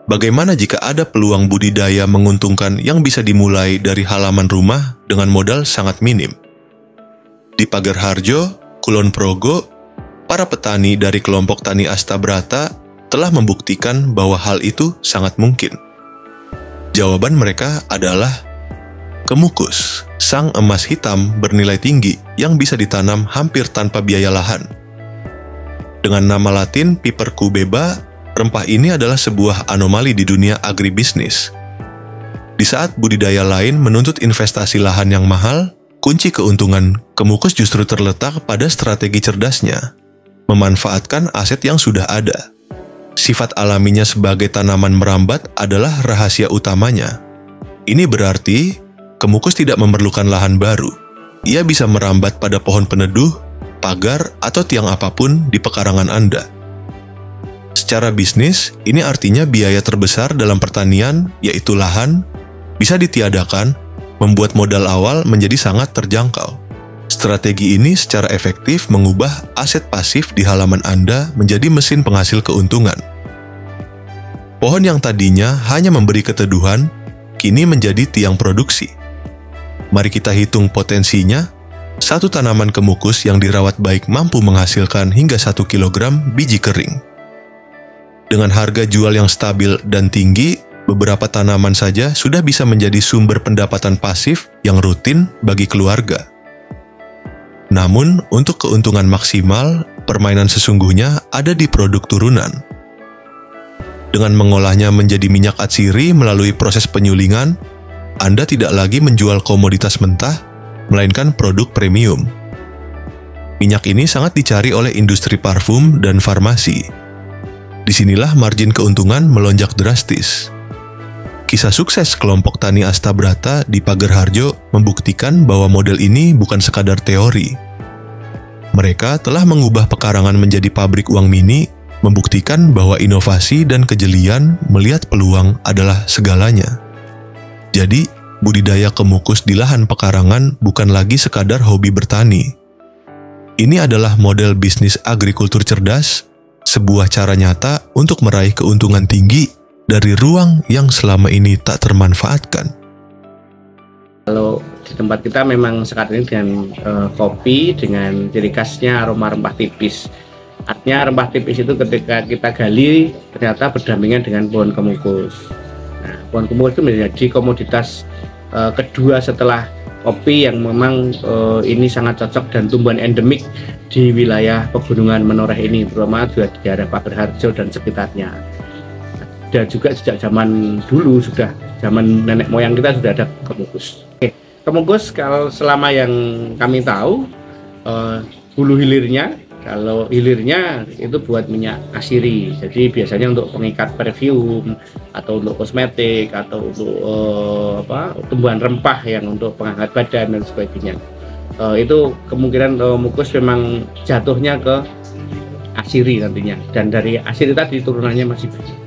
Bagaimana jika ada peluang budidaya menguntungkan yang bisa dimulai dari halaman rumah dengan modal sangat minim? Di Pagarharjo, Kulon Progo, para petani dari kelompok Tani Astabrata telah membuktikan bahwa hal itu sangat mungkin. Jawaban mereka adalah kemukus, sang emas hitam bernilai tinggi yang bisa ditanam hampir tanpa biaya lahan. Dengan nama latin Piper cubeba, rempah ini adalah sebuah anomali di dunia agribisnis. Di saat budidaya lain menuntut investasi lahan yang mahal, kunci keuntungan kemukus justru terletak pada strategi cerdasnya, memanfaatkan aset yang sudah ada. Sifat alaminya sebagai tanaman merambat adalah rahasia utamanya. Ini berarti kemukus tidak memerlukan lahan baru. Ia bisa merambat pada pohon peneduh, pagar, atau tiang apapun di pekarangan Anda. Secara bisnis, ini artinya biaya terbesar dalam pertanian, yaitu lahan, bisa ditiadakan, membuat modal awal menjadi sangat terjangkau. Strategi ini secara efektif mengubah aset pasif di halaman Anda menjadi mesin penghasil keuntungan. Pohon yang tadinya hanya memberi keteduhan, kini menjadi tiang produksi. Mari kita hitung potensinya. Satu tanaman kemukus yang dirawat baik mampu menghasilkan hingga 1 kg biji kering. Dengan harga jual yang stabil dan tinggi, beberapa tanaman saja sudah bisa menjadi sumber pendapatan pasif yang rutin bagi keluarga. Namun, untuk keuntungan maksimal, permainan sesungguhnya ada di produk turunan. Dengan mengolahnya menjadi minyak atsiri melalui proses penyulingan, Anda tidak lagi menjual komoditas mentah, melainkan produk premium. Minyak ini sangat dicari oleh industri parfum dan farmasi. Disinilah margin keuntungan melonjak drastis. Kisah sukses kelompok Tani Astabrata di Pagarharjo membuktikan bahwa model ini bukan sekadar teori. Mereka telah mengubah pekarangan menjadi pabrik uang mini, membuktikan bahwa inovasi dan kejelian melihat peluang adalah segalanya. Jadi, budidaya kemukus di lahan pekarangan bukan lagi sekadar hobi bertani. Ini adalah model bisnis agrikultur cerdas, sebuah cara nyata untuk meraih keuntungan tinggi dari ruang yang selama ini tak termanfaatkan. Kalau di tempat kita memang sekarang ini dengan kopi dengan ciri khasnya aroma rempah tipis. Artinya rempah tipis itu ketika kita gali ternyata berdampingan dengan pohon kemukus. Nah, pohon kemukus itu menjadi komoditas kedua setelah kopi yang memang ini sangat cocok dan tumbuhan endemik di wilayah pegunungan Menoreh ini, terutama juga di daerah Pagarharjo dan sekitarnya. Dan juga sejak zaman dulu sudah, zaman nenek moyang kita sudah ada kemukus. Kemukus kalau selama yang kami tahu, hulu hilirnya, kalau hilirnya itu buat minyak asiri, jadi biasanya untuk pengikat perfume atau untuk kosmetik atau untuk tumbuhan rempah yang untuk penghangat badan dan sebagainya. Itu kemungkinan mukus memang jatuhnya ke asiri nantinya, dan dari asiri tadi turunannya masih banyak.